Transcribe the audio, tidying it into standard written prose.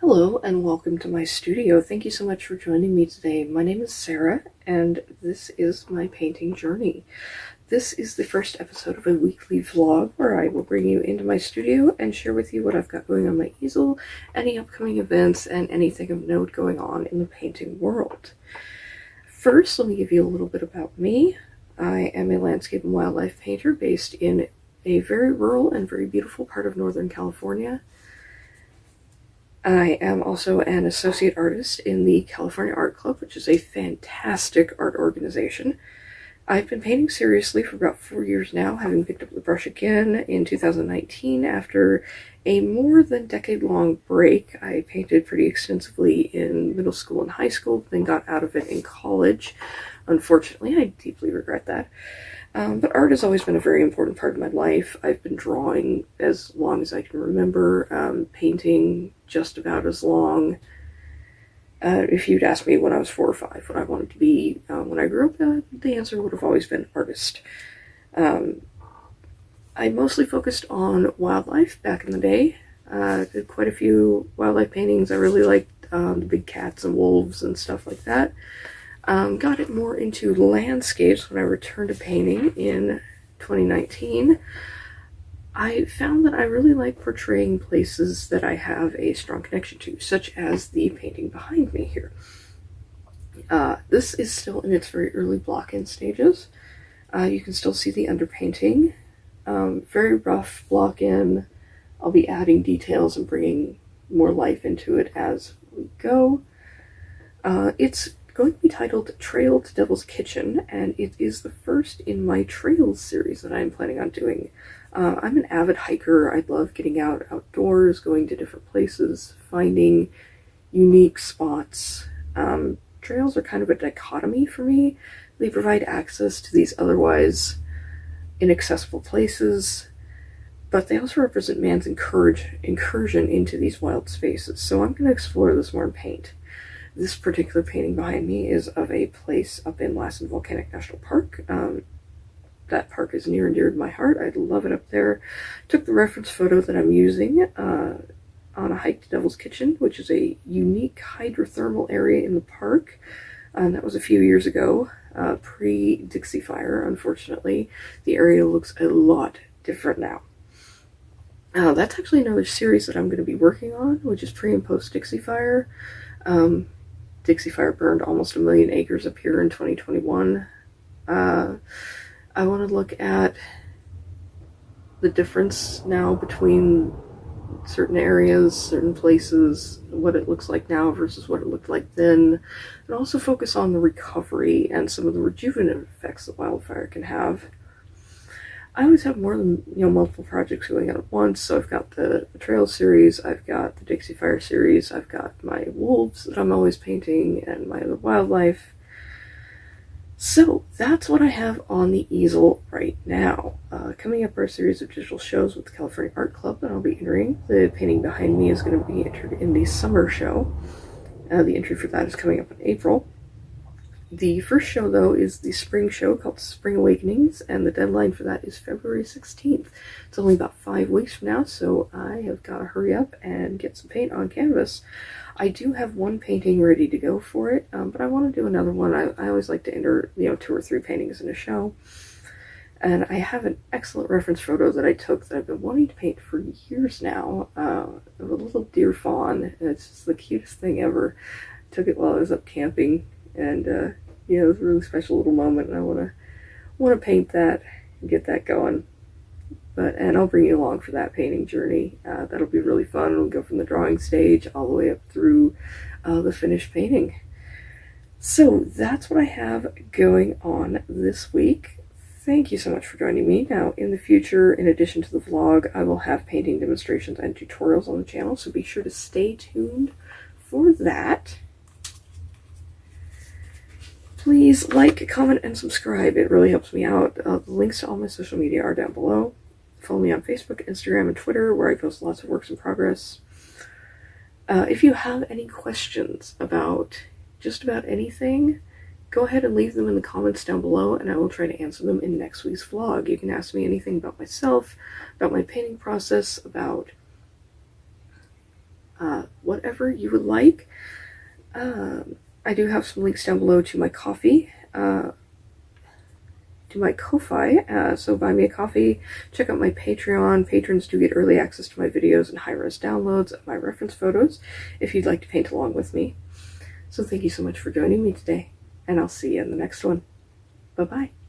Hello and welcome to my studio. Thank you so much for joining me today. My name is Sarah and this is my painting journey. This is the first episode of a weekly vlog where I will bring you into my studio and share with you what I've got going on my easel, any upcoming events, and anything of note going on in the painting world. First, let me give you a little bit about me. I am a landscape and wildlife painter based in a very rural and very beautiful part of Northern California. I am also an associate artist in the California Art Club, which is a fantastic art organization. I've been painting seriously for about 4 years now, having picked up the brush again in 2019 after a more than decade-long break. I painted pretty extensively in middle school and high school, then got out of it in college. Unfortunately, I deeply regret that. But art has always been a very important part of my life. I've been drawing as long as I can remember, painting just about as long. If you'd asked me when I was 4 or 5 what I wanted to be when I grew up, the answer would have always been artist. I mostly focused on wildlife back in the day. Did quite a few wildlife paintings. I really liked the big cats and wolves and stuff like that. Got it more into landscapes when I returned to painting in 2019. I found that I really like portraying places that I have a strong connection to, such as the painting behind me here. This is still in its very early block-in stages. You can still see the underpainting. Very rough block-in. I'll be adding details and bringing more life into it as we go. It's going to be titled Trail to Devil's Kitchen, and it is the first in my Trails series that I'm planning on doing. I'm an avid hiker. I love getting outdoors, going to different places, finding unique spots. Trails are kind of a dichotomy for me. They provide access to these otherwise inaccessible places, but they also represent man's incursion into these wild spaces. So I'm going to explore this more in paint. This particular painting behind me is of a place up in Lassen Volcanic National Park. That park is near and dear to my heart. I love it up there. Took the reference photo that I'm using on a hike to Devil's Kitchen, which is a unique hydrothermal area in the park. That was a few years ago, pre-Dixie Fire, unfortunately. The area looks a lot different now. That's actually another series that I'm going to be working on, which is pre and post Dixie Fire. Dixie Fire burned almost 1 million acres up here in 2021. I want to look at the difference now between certain areas, certain places, what it looks like now versus what it looked like then, and also focus on the recovery and some of the rejuvenative effects that wildfire can have. I always have more than, multiple projects going on at once. So I've got the Trail series, I've got the Dixie Fire series, I've got my wolves that I'm always painting, and my other wildlife. So that's what I have on the easel right now. Coming up are a series of digital shows with the California Art Club that I'll be entering. The painting behind me is going to be entered in the summer show. The entry for that is coming up in April. The first show, though, is the spring show called Spring Awakenings, and the deadline for that is February 16th. It's only about 5 weeks from now, so I have got to hurry up and get some paint on canvas. I do have one painting ready to go for it, but I want to do another one. I always like to enter, 2 or 3 paintings in a show. And I have an excellent reference photo that I took that I've been wanting to paint for years now, of a little deer fawn, and it's just the cutest thing ever. I took it while I was up camping, and it was a really special little moment, and I want to paint that and get that going. And I'll bring you along for that painting journey. That'll be really fun. We'll go from the drawing stage all the way up through the finished painting. So that's what I have going on this week. Thank you so much for joining me. Now, in the future, in addition to the vlog, I will have painting demonstrations and tutorials on the channel, so be sure to stay tuned for that. Please like, comment, and subscribe. It really helps me out. The links to all my social media are down below. Follow me on Facebook, Instagram, and Twitter, where I post lots of works in progress. If you have any questions about just about anything, go ahead and leave them in the comments down below, and I will try to answer them in next week's vlog. You can ask me anything about myself, about my painting process, about whatever you would like. I do have some links down below to my coffee, to my Ko-Fi, so buy me a coffee, check out my Patreon. Patrons do get early access to my videos and high-res downloads of my reference photos if you'd like to paint along with me. So thank you so much for joining me today, and I'll see you in the next one. Bye-bye.